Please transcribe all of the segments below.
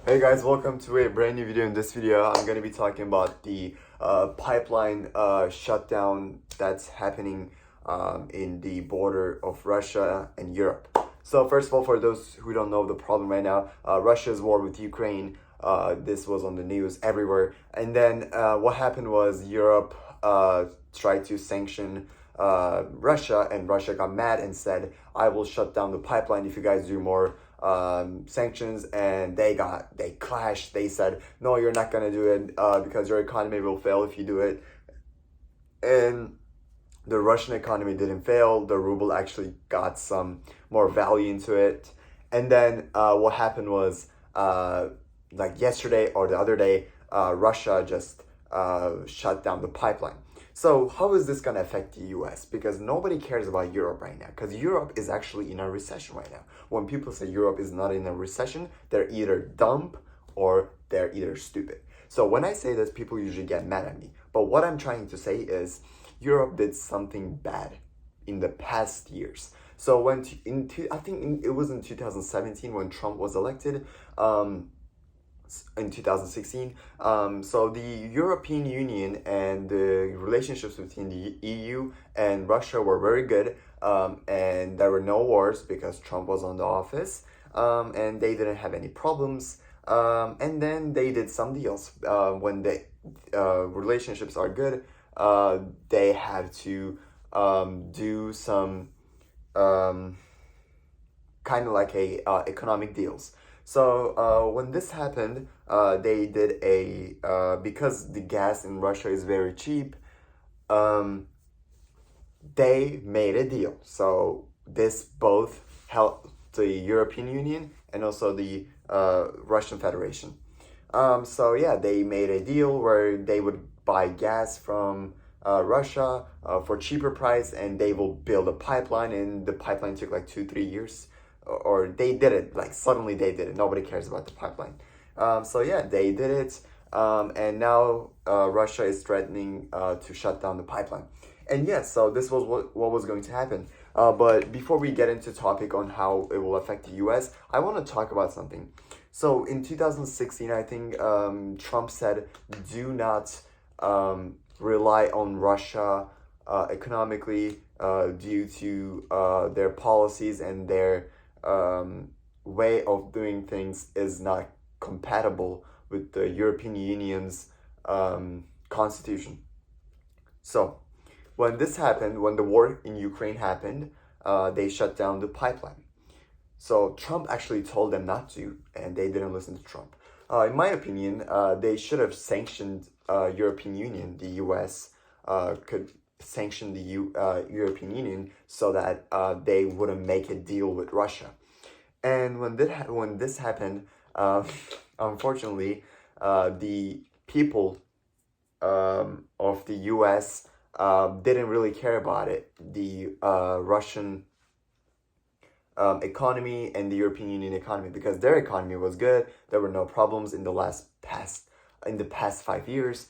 Hey guys, welcome to a brand new video. In this video, I'm going to be talking about the pipeline shutdown that's happening in the border of Russia and Europe. So first of all, for those who don't know the problem right now, Russia's war with Ukraine, this was on the news everywhere. And then what happened was Europe tried to sanction Russia, and Russia got mad and said, I will shut down the pipeline if you guys do more sanctions. And they clashed. They said, no, you're not gonna do it because your economy will fail if you do it. And the Russian economy didn't fail. The ruble actually got some more value into it. And then what happened was like yesterday or the other day, Russia just shut down the pipeline. So how is this going to affect the US? Because nobody cares about Europe right now, because Europe is actually in a recession right now. When people say Europe is not in a recession, they're either dumb or they're either stupid. So when I say this, people usually get mad at me. But what I'm trying to say is Europe did something bad in the past years. So it was in 2017 when Trump was elected. In 2016. So the European Union and the relationships between the EU and Russia were very good, and there were no wars because Trump was on the office, and they didn't have any problems. And then they did some deals. When the relationships are good, they have to do some kind of like a economic deals. So when this happened, they did because the gas in Russia is very cheap, they made a deal. So this both helped the European Union and also the Russian Federation. So yeah, they made a deal where they would buy gas from Russia for cheaper price, and they will build a pipeline. And the pipeline took like 2-3 years, or they did it like suddenly they did it. Nobody cares about the pipeline. So yeah, they did it, and now Russia is threatening to shut down the pipeline. And yes, so this was what was going to happen. But before we get into topic on how it will affect the U.S., I want to talk about something. So in 2016, I think Trump said, "Do not rely on Russia economically due to their policies, and their way of doing things is not compatible with the European Union's constitution." So when this happened, when the war in Ukraine happened, they shut down the pipeline. So Trump actually told them not to, and they didn't listen to Trump. In my opinion, they should have sanctioned European Union. The U.S. Could sanction the European Union so that they wouldn't make a deal with Russia. And when this happened, unfortunately, the people of the U.S. Didn't really care about it. The Russian economy and the European Union economy, because their economy was good. There were no problems in the past 5 years.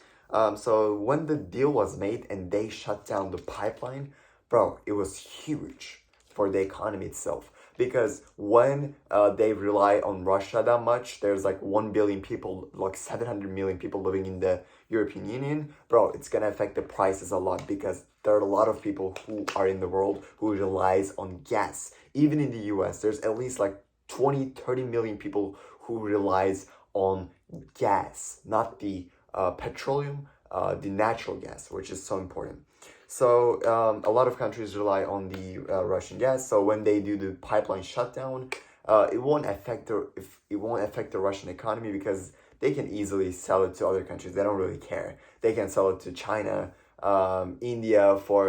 So when the deal was made and they shut down the pipeline, bro, it was huge for the economy itself. Because when they rely on Russia that much, there's like 1 billion people, like 700 million people living in the European Union, bro, it's gonna affect the prices a lot, because there are a lot of people who are in the world who relies on gas. Even in the US, there's at least like 20-30 million people who relies on gas, not the petroleum, the natural gas, which is so important. So a lot of countries rely on the Russian gas. So when they do the pipeline shutdown, it won't affect the Russian economy, because they can easily sell it to other countries. They don't really care. They can sell it to China, India for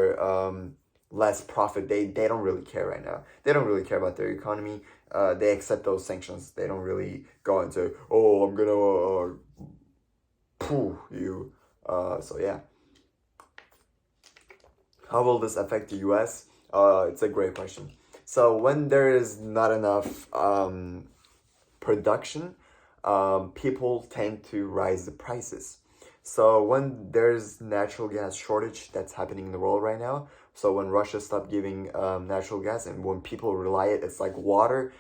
less profit. They don't really care right now. They don't really care about their economy. They accept those sanctions. They don't really go into, oh, I'm gonna poo you. So yeah. How will this affect the US? It's a great question. So when there is not enough production, people tend to raise the prices. So when there's natural gas shortage that's happening in the world right now, so when Russia stopped giving natural gas, and when people rely it, it's like water.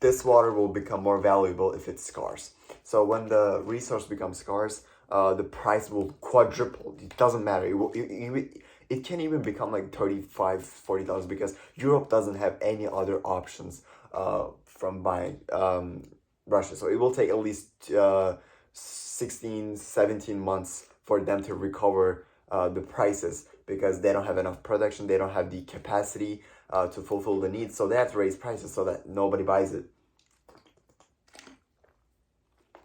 this water will become more valuable if it's scarce. So when the resource becomes scarce, the price will quadruple. It doesn't matter. It can even become like $35-40 because Europe doesn't have any other options from buying Russia. So it will take at least 16-17 months for them to recover the prices because they don't have enough production, they don't have the capacity to fulfill the needs, so they have to raise prices so that nobody buys it.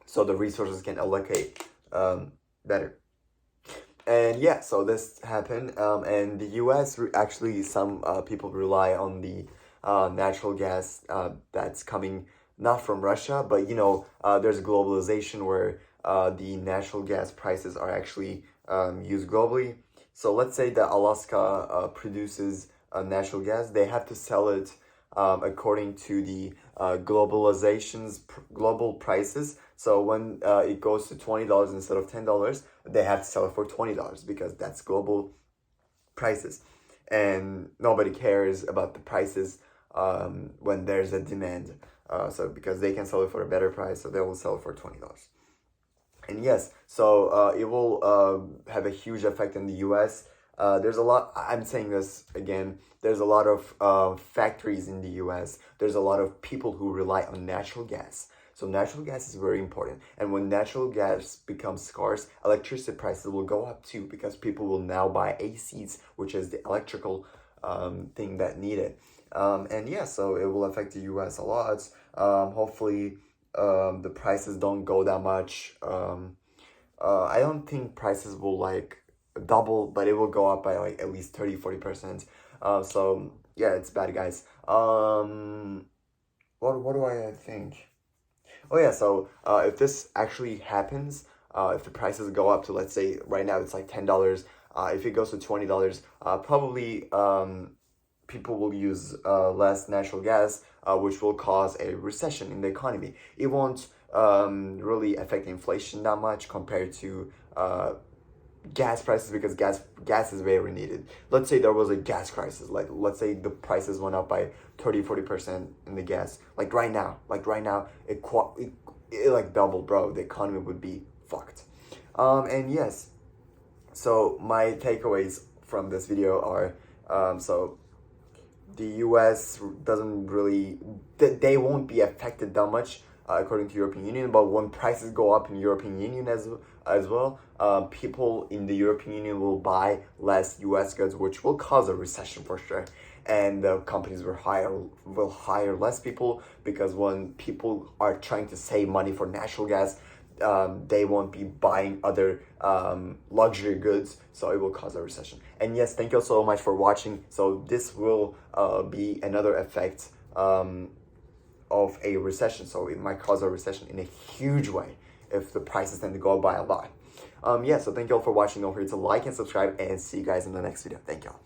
So the resources can allocate better. And yeah, so this happened, and the US actually, some people rely on the natural gas that's coming not from Russia, but there's globalization where the natural gas prices are actually used globally. So let's say that Alaska produces natural gas, they have to sell it according to the global prices. So when it goes to $20 instead of $10, they have to sell it for $20 because that's global prices. And nobody cares about the prices when there's a demand. So because they can sell it for a better price, so they will sell it for $20. And yes, so it will have a huge effect in the US. There's a lot, I'm saying this again, there's a lot of factories in the US. There's a lot of people who rely on natural gas. So natural gas is very important. And when natural gas becomes scarce, electricity prices will go up too because people will now buy ACs, which is the electrical thing that needed. And yeah, so it will affect the US a lot. Hopefully the prices don't go that much. I don't think prices will like double, but it will go up by like at least 30-40%. So yeah, it's bad, guys. What do I think? Oh yeah, so if this actually happens, if the prices go up to, let's say right now it's like $10, if it goes to $20, probably people will use less natural gas, which will cause a recession in the economy. It won't really affect inflation that much compared to gas prices because gas is very needed. Let's say there was a gas crisis, like let's say the prices went up by 30-40% in the gas, like right now it like doubled, bro. The economy would be fucked. And yes, so my takeaways from this video are so the US doesn't really, they won't be affected that much according to European Union, but when prices go up in European Union as well, people in the European Union will buy less US goods, which will cause a recession for sure. And the companies will hire less people because when people are trying to save money for natural gas, they won't be buying other luxury goods, so it will cause a recession. And yes, thank you so much for watching. So this will be another effect of a recession. So it might cause a recession in a huge way if the prices tend to go up by a lot. Yeah, so thank you all for watching. Don't forget to like and subscribe, and see you guys in the next video. Thank you all.